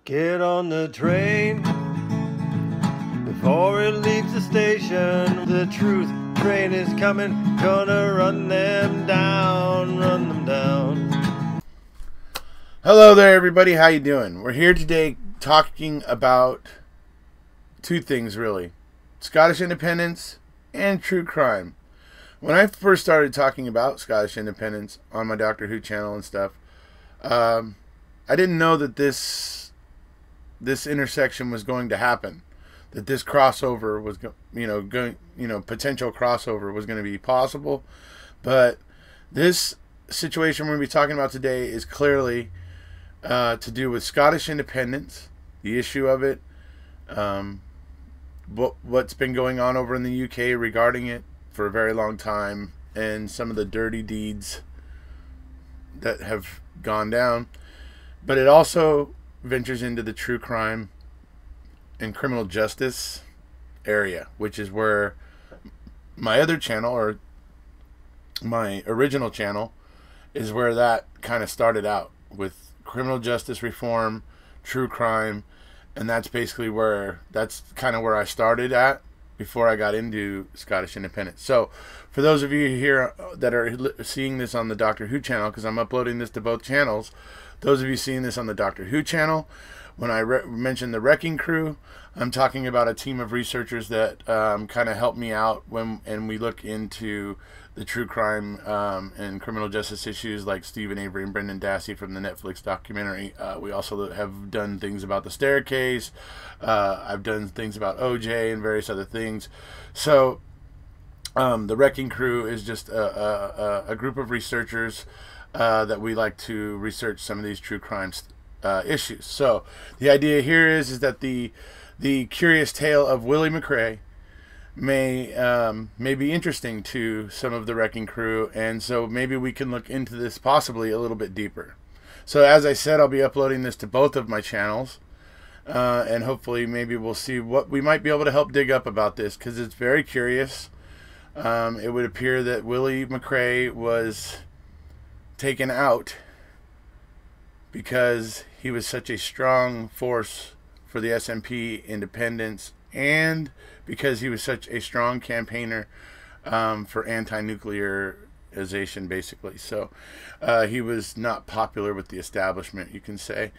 Get on the train before it leaves the station. The truth train is coming, gonna run them down, run them down. Hello there, everybody. How you doing? We're here today talking about two things, really: Scottish independence and true crime. When I first started talking about Scottish independence on my Doctor Who channel and stuff, I didn't know that this intersection was going to happen, that this crossover was potential crossover was going to be possible. But this situation we're going to be talking about today is clearly to do with Scottish independence, the issue of it, what's been going on over in the UK regarding it for a very long time, and some of the dirty deeds that have gone down. But it also ventures into the true crime and criminal justice area, which is where my other channel, or my original channel, is where that kind of started out, with criminal justice reform, true crime, and that's basically that's kind of where I started at before I got into Scottish independence. So for those of you here that are seeing this on the Doctor Who channel, because I'm uploading this to both channels, those of you seeing this on the Doctor Who channel, when I mentioned the Wrecking Crew, I'm talking about a team of researchers that kind of helped me out and we look into the true crime and criminal justice issues, like Stephen Avery and Brendan Dassey from the Netflix documentary. We also have done things about the staircase. I've done things about OJ and various other things. So the Wrecking Crew is just a group of researchers that we like to research some of these true crime issues. So the idea here is that the curious tale of Willie MacRae may be interesting to some of the Wrecking Crew, and so maybe we can look into this possibly a little bit deeper. So as I said, I'll be uploading this to both of my channels, and hopefully maybe we'll see what we might be able to help dig up about this, because it's very curious. It would appear that Willie MacRae was taken out because he was such a strong force for the SNP independence, and because he was such a strong campaigner for anti-nuclearization, basically. So he was not popular with the establishment, you can say.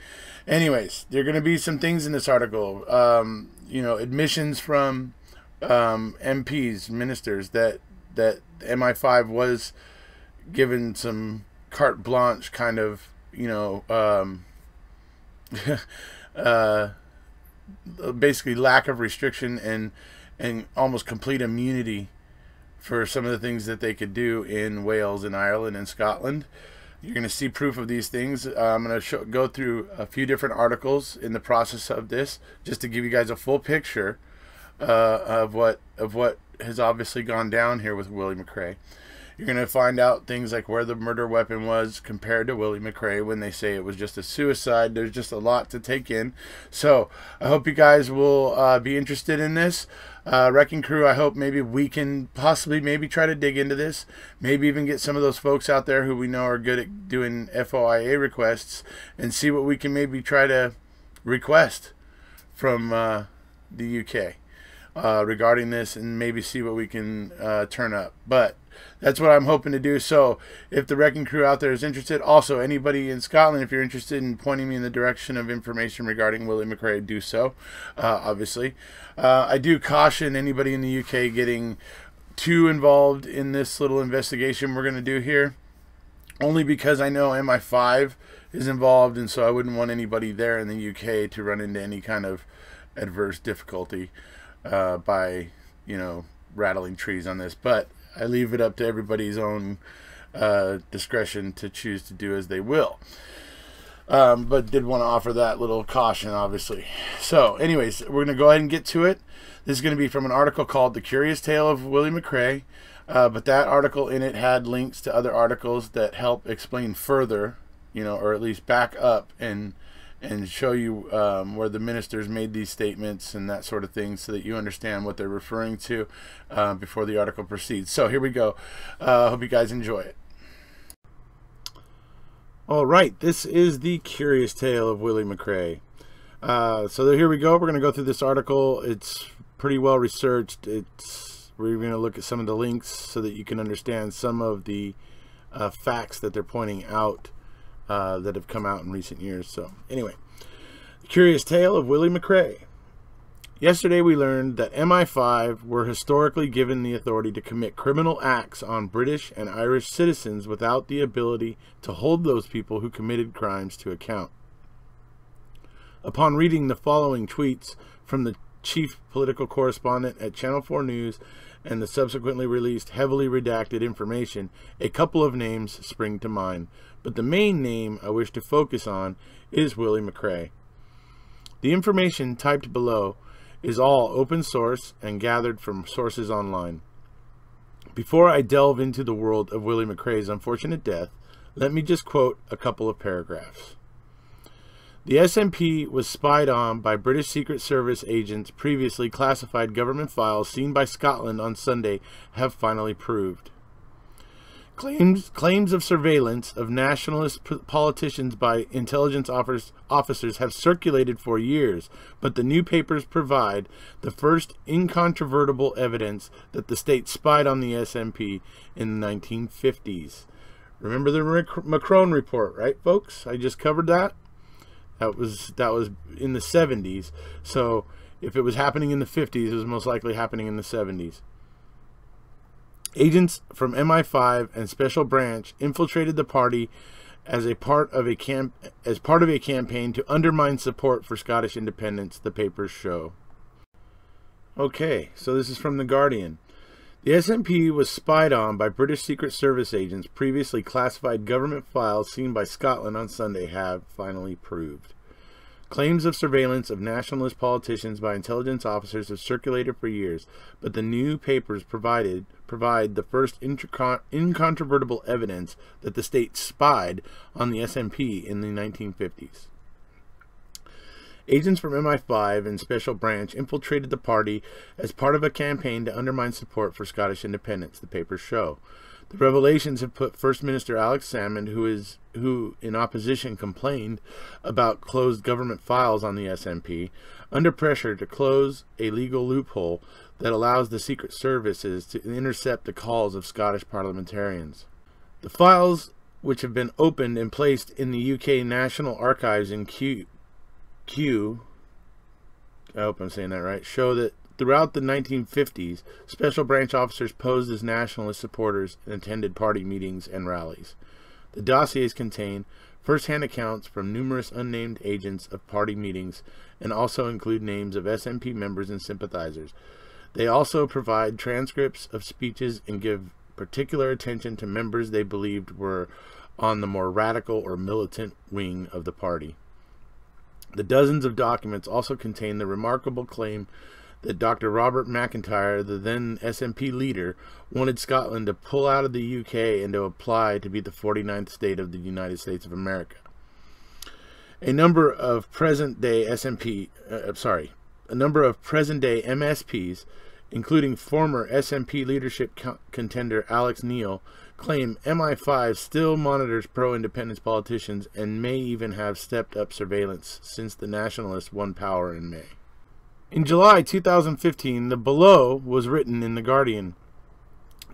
Anyways, there are going to be some things in this article, admissions from MPs, ministers, that MI5 was given some carte blanche kind of, basically lack of restriction and almost complete immunity for some of the things that they could do in Wales and Ireland and Scotland. You're going to see proof of these things. I'm going to go through a few different articles in the process of this, just to give you guys a full picture of what has obviously gone down here with Willie MacRae. You're going to find out things like where the murder weapon was compared to Willie MacRae when they say it was just a suicide. There's just a lot to take in. So I hope you guys will be interested in this. Wrecking Crew, I hope maybe we can possibly try to dig into this. Maybe even get some of those folks out there who we know are good at doing FOIA requests, and see what we can maybe try to request from the UK regarding this, and maybe see what we can turn up. But that's what I'm hoping to do. So if the Wrecking Crew out there is interested, also anybody in Scotland, if you're interested in pointing me in the direction of information regarding Willie MacRae, do so, obviously. I do caution anybody in the UK getting too involved in this little investigation we're going to do here, only because I know MI5 is involved, and so I wouldn't want anybody there in the UK to run into any kind of adverse difficulty by, rattling trees on this. But I leave it up to everybody's own discretion to choose to do as they will. But did want to offer that little caution, obviously. So anyways, we're going to go ahead and get to it. This is going to be from an article called The Curious Tale of Willie MacRae. But that article in it had links to other articles that help explain further, or at least back up and show you where the ministers made these statements and that sort of thing, so that you understand what they're referring to before the article proceeds. So here we go. Hope you guys enjoy it. All right, this is The Curious Tale of Willie MacRae. So here we go. We're going to go through this article. It's pretty well researched. We're going to look at some of the links so that you can understand some of the facts that they're pointing out that have come out in recent years. So anyway, the curious tale of Willie MacRae. Yesterday we learned that MI5 were historically given the authority to commit criminal acts on British and Irish citizens without the ability to hold those people who committed crimes to account. Upon reading the following tweets from the chief political correspondent at Channel 4 News and the subsequently released heavily redacted information, a couple of names spring to mind, but the main name I wish to focus on is Willie MacRae. The information typed below is all open source and gathered from sources online. Before I delve into the world of Willie MacRae's unfortunate death, let me just quote a couple of paragraphs. The SNP was spied on by British Secret Service agents. Previously classified government files seen by Scotland on Sunday have finally proved. Claims of surveillance of nationalist politicians by intelligence officers have circulated for years, but the new papers provide the first incontrovertible evidence that the state spied on the SNP in the 1950s. Remember the MacRae report, right, folks? I just covered that. That was in the 70s. So if it was happening in the 50s, it was most likely happening in the 70s. Agents from MI5 and Special Branch infiltrated the party as part of a campaign to undermine support for Scottish independence, the papers show. Okay, so this is from The Guardian. The SNP was spied on by British Secret Service agents. Previously classified government files seen by Scotland on Sunday have finally proved. Claims of surveillance of nationalist politicians by intelligence officers have circulated for years, but the new papers provide the first incontrovertible evidence that the state spied on the SNP in the 1950s. Agents from MI5 and Special Branch infiltrated the party as part of a campaign to undermine support for Scottish independence, the papers show. The revelations have put First Minister Alex Salmond, who in opposition complained about closed government files on the SNP, under pressure to close a legal loophole that allows the Secret Services to intercept the calls of Scottish parliamentarians. The files, which have been opened and placed in the UK National Archives in Kew, I hope I'm saying that right, show that throughout the 1950s, Special Branch officers posed as nationalist supporters and attended party meetings and rallies. The dossiers contain first-hand accounts from numerous unnamed agents of party meetings and also include names of SNP members and sympathizers. They also provide transcripts of speeches and give particular attention to members they believed were on the more radical or militant wing of the party. The dozens of documents also contain the remarkable claim that Dr. Robert McIntyre, the then SNP leader, wanted Scotland to pull out of the UK and to apply to be the 49th state of the United States of America. A number of present-day MSPs, including former SNP leadership contender Alex Neil, claim MI5 still monitors pro-independence politicians and may even have stepped up surveillance since the nationalists won power in May. In July 2015, the below was written in The Guardian.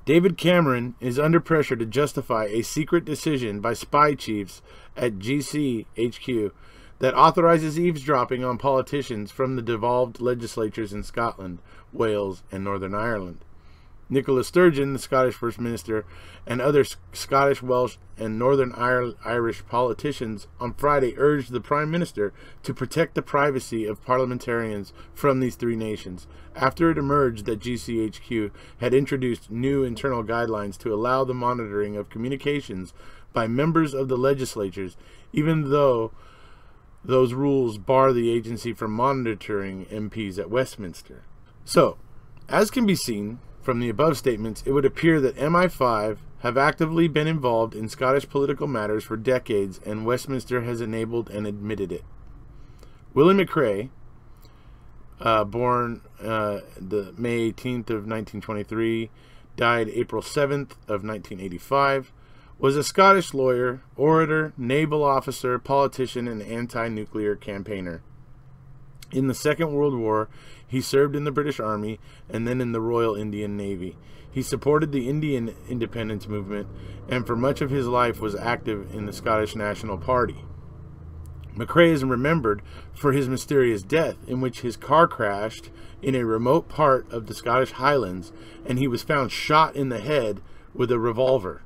David Cameron is under pressure to justify a secret decision by spy chiefs at GCHQ that authorizes eavesdropping on politicians from the devolved legislatures in Scotland, Wales, and Northern Ireland. Nicola Sturgeon, the Scottish First Minister, and other Scottish, Welsh, and Northern Irish politicians on Friday urged the Prime Minister to protect the privacy of parliamentarians from these three nations, after it emerged that GCHQ had introduced new internal guidelines to allow the monitoring of communications by members of the legislatures, even though those rules bar the agency from monitoring MPs at Westminster. So, as can be seen from the above statements, it would appear that MI5 have actively been involved in Scottish political matters for decades, and Westminster has enabled and admitted it. Willie MacRae, born the May 18th of 1923, died April 7th of 1985, was a Scottish lawyer, orator, naval officer, politician, and anti-nuclear campaigner. In the Second World War, he served in the British Army and then in the Royal Indian Navy. He supported the Indian independence movement and for much of his life was active in the Scottish National Party. MacRae is remembered for his mysterious death, in which his car crashed in a remote part of the Scottish Highlands and he was found shot in the head with a revolver.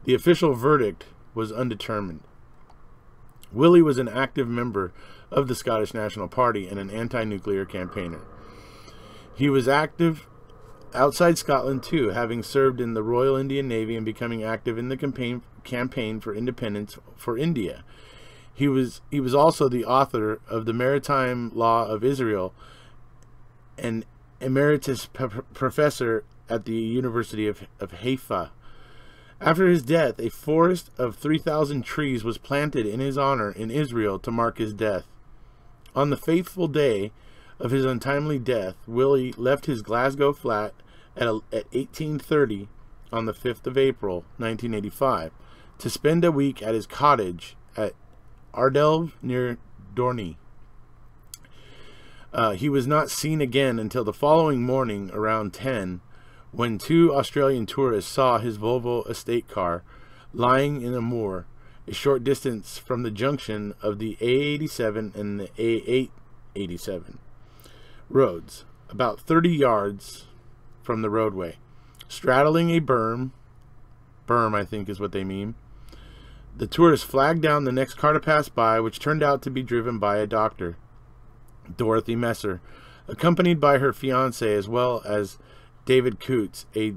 The official verdict was undetermined. Willie was an active member of the Scottish National Party and an anti-nuclear campaigner. He was active outside Scotland too, having served in the Royal Indian Navy and becoming active in the campaign for independence for India. He was also the author of the Maritime Law of Israel and emeritus professor at the University of Haifa. After his death, a forest of 3,000 trees was planted in his honor in Israel to mark his death. On the fateful day of his untimely death, Willie left his Glasgow flat at 18:30 on the 5th of April, 1985, to spend a week at his cottage at Ardelve near Dorney. He was not seen again until the following morning around 10, when 2 Australian tourists saw his Volvo estate car lying in a moor a short distance from the junction of the A87 and the A887 roads, about 30 yards from the roadway, straddling a berm I think is what they mean. The tourists flagged down the next car to pass by, which turned out to be driven by a doctor, Dorothy Messer, accompanied by her fiancé as well as David Coots, a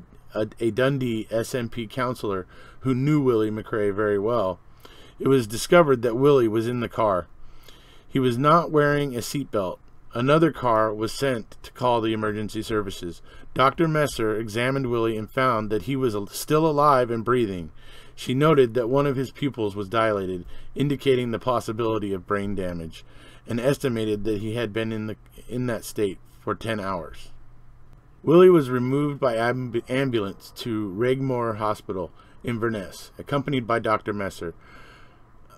Dundee SNP councillor who knew Willie MacRae very well. It was discovered that Willie was in the car. He was not wearing a seatbelt. Another car was sent to call the emergency services. Dr. Messer examined Willie and found that he was still alive and breathing. She noted that one of his pupils was dilated, indicating the possibility of brain damage, and estimated that he had been in that state for 10 hours. Willie was removed by ambulance to Regmore Hospital in Inverness, accompanied by Dr. Messer.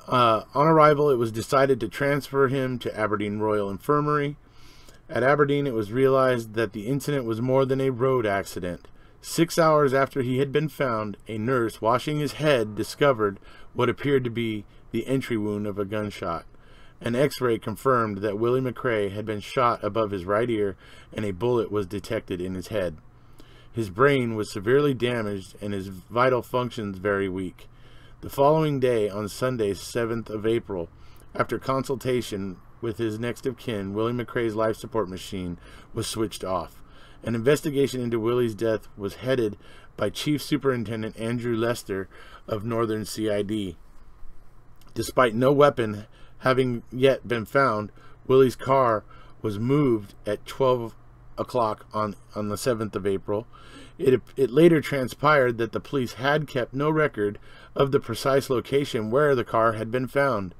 On arrival, it was decided to transfer him to Aberdeen Royal Infirmary. At Aberdeen, it was realized that the incident was more than a road accident. 6 hours after he had been found, a nurse washing his head discovered what appeared to be the entry wound of a gunshot. An X-ray confirmed that Willie MacRae had been shot above his right ear and a bullet was detected in his head. His brain was severely damaged and his vital functions very weak. The following day, on Sunday, 7th of April, after consultation with his next of kin, Willie MacRae's life support machine was switched off. An investigation into Willie's death was headed by Chief Superintendent Andrew Lester of Northern CID. Despite no weapon having yet been found, Willie's car was moved at 12 o'clock on the 7th of April. It later transpired that the police had kept no record of the precise location where the car had been found,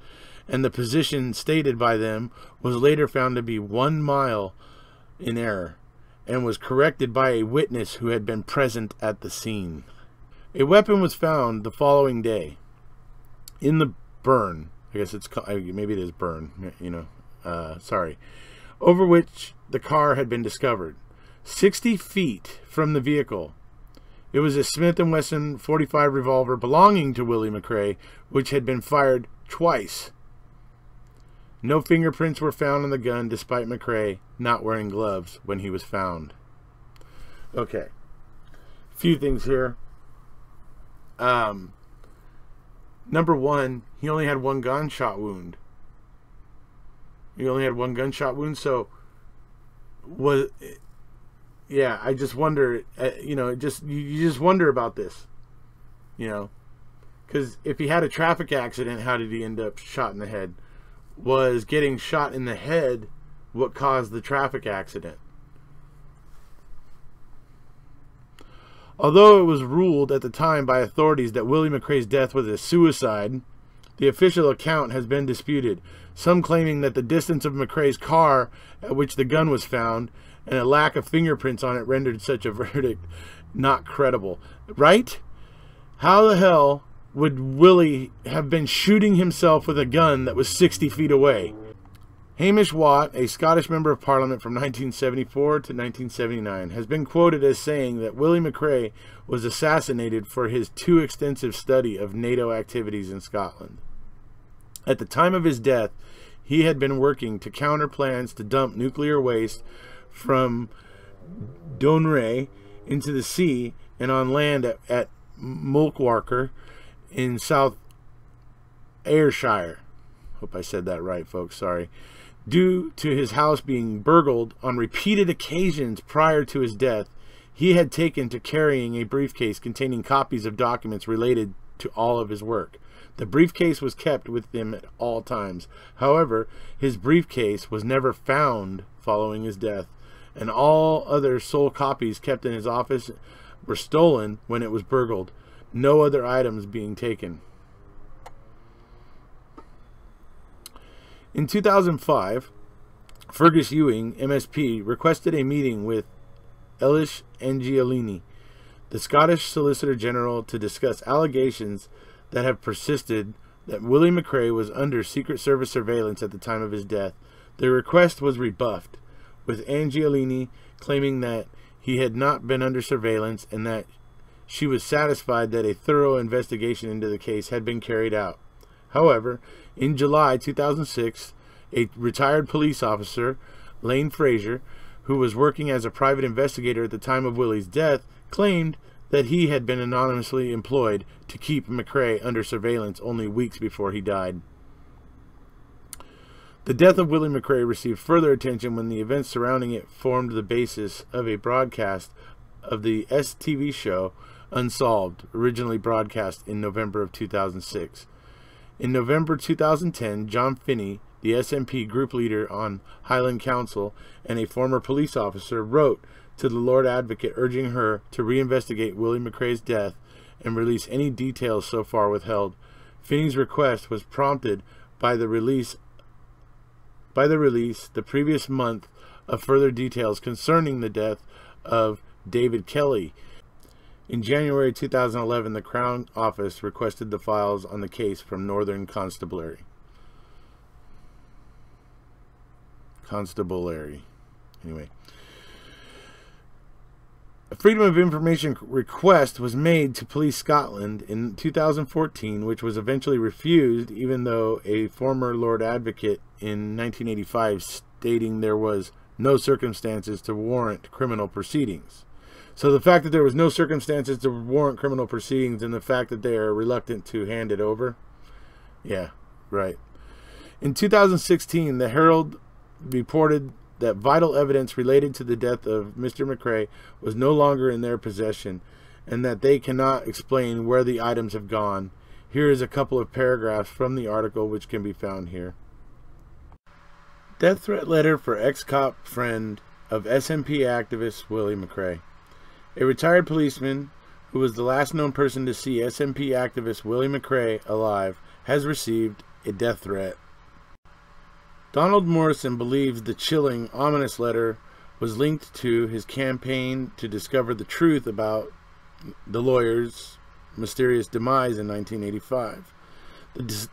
and the position stated by them was later found to be 1 mile in error, and was corrected by a witness who had been present at the scene. A weapon was found the following day in the burn. I guess it's maybe it is burn, over which the car had been discovered. 60 feet from the vehicle, it was a Smith & Wesson .45 revolver belonging to Willie MacRae, which had been fired twice. No fingerprints were found on the gun, despite MacRae not wearing gloves when he was found. Okay, few things here. Number one, he only had one gunshot wound. So I just wonder, you just wonder about this, because if he had a traffic accident, how did he end up shot in the head? Was getting shot in the head what caused the traffic accident? Although it was ruled at the time by authorities that Willie MacRae's death was a suicide, the official account has been disputed, some claiming that the distance of MacRae's car at which the gun was found and a lack of fingerprints on it rendered such a verdict not credible. Right? How the hell would Willie have been shooting himself with a gun that was 60 feet away? Hamish Watt, a Scottish Member of Parliament from 1974 to 1979, has been quoted as saying that Willie MacRae was assassinated for his too extensive study of NATO activities in Scotland. At the time of his death, he had been working to counter plans to dump nuclear waste from Dounreay into the sea and on land at Mulkwarker in South Ayrshire. Hope I said that right, folks. Sorry. Due to his house being burgled on repeated occasions prior to his death, he had taken to carrying a briefcase containing copies of documents related to all of his work. The briefcase was kept with him at all times. However, his briefcase was never found following his death, and all other sole copies kept in his office were stolen when it was burgled, no other items being taken. In 2005, Fergus Ewing, MSP, requested a meeting with Elish Angiolini, the Scottish Solicitor General, to discuss allegations that have persisted that Willie MacRae was under Secret Service surveillance at the time of his death. The request was rebuffed, with Angiolini claiming that he had not been under surveillance and that she was satisfied that a thorough investigation into the case had been carried out. However, in July 2006, a retired police officer, Lane Fraser, who was working as a private investigator at the time of Willie's death, claimed that he had been anonymously employed to keep MacRae under surveillance only weeks before he died. The death of Willie MacRae received further attention when the events surrounding it formed the basis of a broadcast of the STV show Unsolved, originally broadcast in November of 2006. In November 2010, John Finney, the SNP group leader on Highland Council and a former police officer, wrote to the Lord Advocate urging her to reinvestigate Willie MacRae's death and release any details so far withheld. Finney's request was prompted by the release the previous month of further details concerning the death of David Kelly. In January 2011, the Crown Office requested the files on the case from Northern Constabulary. Anyway. A Freedom of Information request was made to Police Scotland in 2014, which was eventually refused, even though a former Lord Advocate in 1985 stating there was no circumstances to warrant criminal proceedings. So the fact that there was no circumstances to warrant criminal proceedings and the fact that they are reluctant to hand it over, yeah, right. In 2016, the Herald reported that vital evidence related to the death of Mr. MacRae was no longer in their possession and that they cannot explain where the items have gone. Here is a couple of paragraphs from the article which can be found here. Death threat letter for ex-cop friend of SNP activist Willie MacRae. A retired policeman who was the last known person to see SNP activist Willie MacRae alive has received a death threat. Donald Morrison believes the chilling, ominous letter was linked to his campaign to discover the truth about the lawyer's mysterious demise in 1985.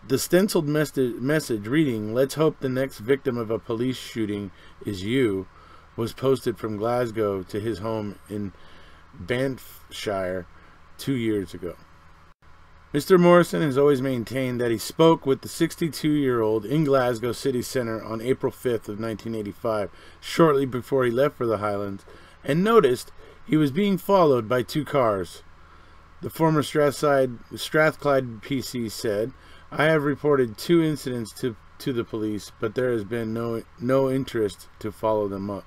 The stenciled message reading, "Let's hope the next victim of a police shooting is you," was posted from Glasgow to his home in Banffshire 2 years ago. Mr. Morrison has always maintained that he spoke with the 62-year-old in Glasgow city centre on April 5th of 1985, shortly before he left for the Highlands, and noticed he was being followed by 2 cars. The former Strathclyde PC said, "I have reported 2 incidents to the police, but there has been no interest to follow them up."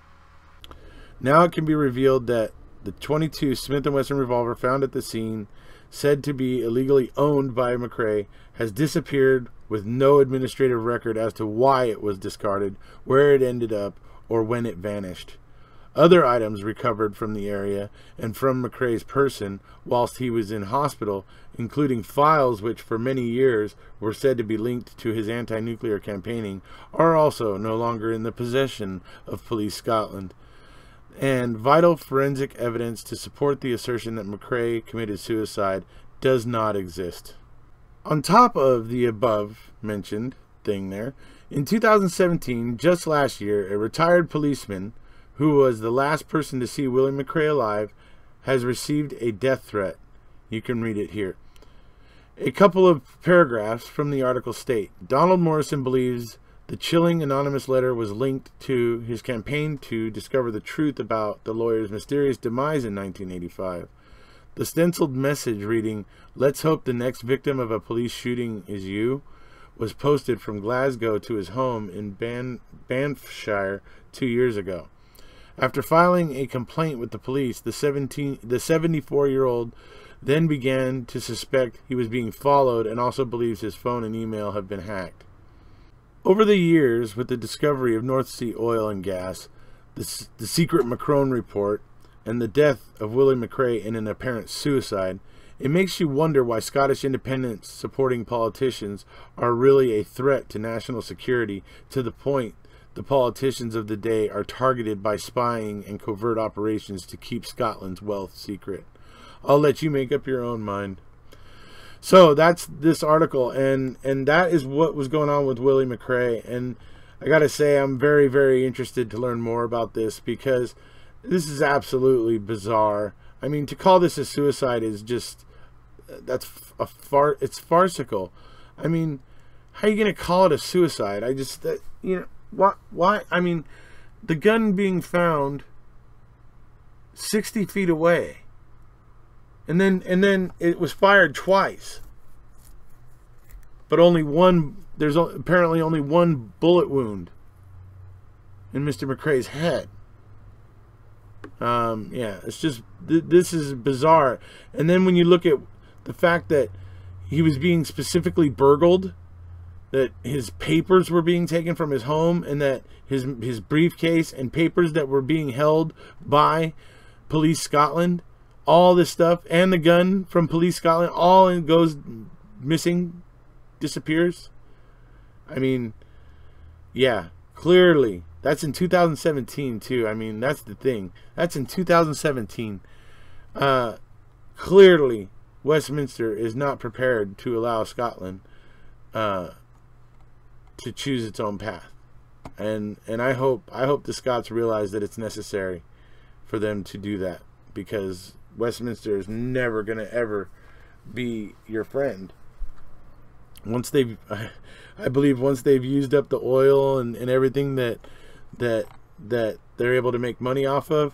Now it can be revealed that the .22 Smith & Wesson revolver found at the scene, said to be illegally owned by MacRae, has disappeared with no administrative record as to why it was discarded, where it ended up, or when it vanished. Other items recovered from the area and from MacRae's person whilst he was in hospital, including files which for many years were said to be linked to his anti-nuclear campaigning, are also no longer in the possession of Police Scotland. And vital forensic evidence to support the assertion that MacRae committed suicide does not exist. On top of the above mentioned thing there In 2017, just last year, a retired policeman who was the last person to see Willie MacRae alive has received a death threat. You can read it here. A couple of paragraphs from the article state, Donald Morrison believes the chilling anonymous letter was linked to his campaign to discover the truth about the lawyer's mysterious demise in 1985. The stenciled message reading, "Let's hope the next victim of a police shooting is you," was posted from Glasgow to his home in Banffshire 2 years ago. After filing a complaint with the police, the 74-year-old then began to suspect he was being followed and also believes his phone and email have been hacked. Over the years, with the discovery of North Sea oil and gas, the secret MacRae report, and the death of Willie MacRae in an apparent suicide, it makes you wonder why Scottish independence supporting politicians are really a threat to national security, to the point the politicians of the day are targeted by spying and covert operations to keep Scotland's wealth secret. I'll let you make up your own mind. So that's this article, and that is what was going on with Willie MacRae. And I gotta say, I'm very, very interested to learn more about this, because this is absolutely bizarre. I mean, to call this a suicide is just, it's farcical. I mean, how are you gonna call it a suicide? Why? I mean, the gun being found 60 feet away, and then it was fired twice, but only one. There's apparently only one bullet wound in Mr. MacRae's head. Yeah, it's just, this is bizarre. And then when you look at the fact that he was being specifically burgled, that his papers were being taken from his home, and that his briefcase and papers that were being held by Police Scotland, all this stuff, and the gun from Police Scotland, all goes missing, disappears. I mean, yeah, clearly. That's in 2017 too. I mean, that's the thing. That's in 2017. Clearly, Westminster is not prepared to allow Scotland to choose its own path. And I hope the Scots realize that it's necessary for them to do that, because Westminster is never going to ever be your friend. Once I believe once they've used up the oil and everything that they're able to make money off of,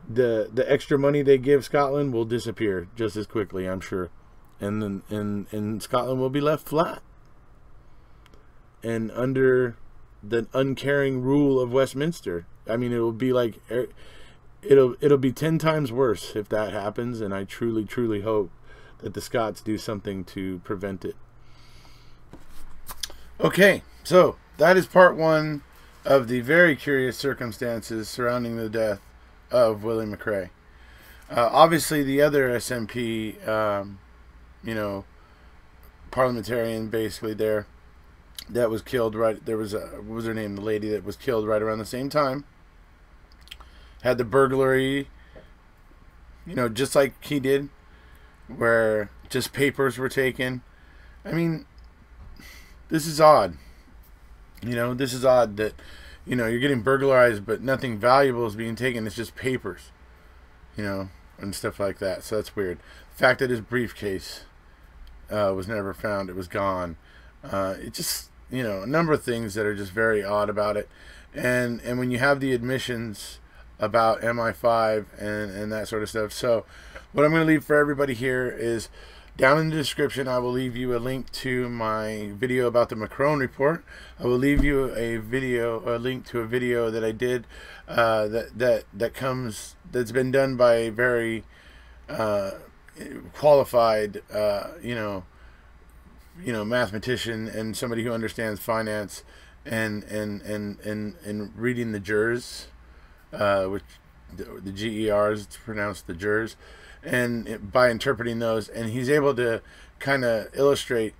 the extra money they give Scotland will disappear just as quickly, I'm sure. And then and Scotland will be left flat and under the uncaring rule of Westminster. I mean, it will be like, it'll be 10 times worse if that happens, and I truly hope that the Scots do something to prevent it. Okay, so that is part one of the very curious circumstances surrounding the death of Willie MacRae. Obviously, the other SNP, parliamentarian, basically there, that was killed right. There was what was her name? The lady that was killed right around the same time. Had the burglary, just like he did, where just papers were taken. I mean, this is odd. This is odd that, you're getting burglarized, but nothing valuable is being taken. It's just papers, and stuff like that. So that's weird. The fact that his briefcase was never found, it was gone. It just, a number of things that are just very odd about it. And when you have the admissions about MI5 and that sort of stuff. So what I'm going to leave for everybody here is, down in the description, I will leave you a link to my video about the MacRae report. I will leave you a link to a video that I did that's been done by a very qualified mathematician and somebody who understands finance and reading the jurors, which the GERs, it's pronounced the jurors, and by interpreting those, and he's able to kind of illustrate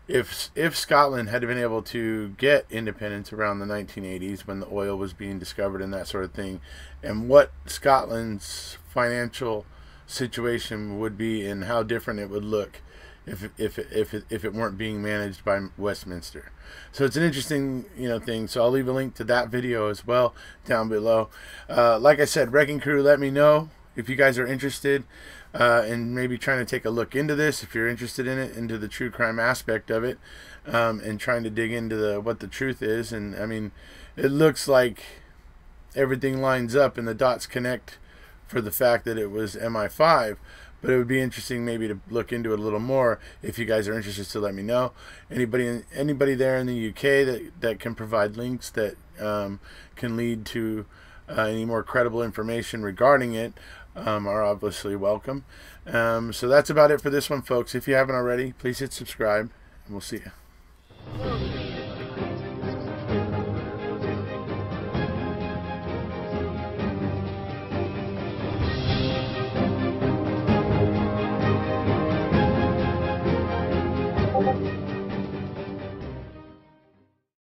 if Scotland had been able to get independence around the 1980s when the oil was being discovered and that sort of thing, and what Scotland's financial situation would be and how different it would look if it weren't being managed by Westminster. So it's an interesting, thing. So I'll leave a link to that video as well down below. Like I said, Wrecking Crew, let me know if you guys are interested in maybe trying to take a look into this, if you're interested in it, into the true crime aspect of it, and trying to dig into what the truth is. And I mean, it looks like everything lines up and the dots connect for the fact that it was MI5. But it would be interesting maybe to look into it a little more. If you guys are interested, so let me know. Anybody there in the UK that can provide links that can lead to any more credible information regarding it are obviously welcome. So that's about it for this one, folks. If you haven't already, please hit subscribe, and we'll see you.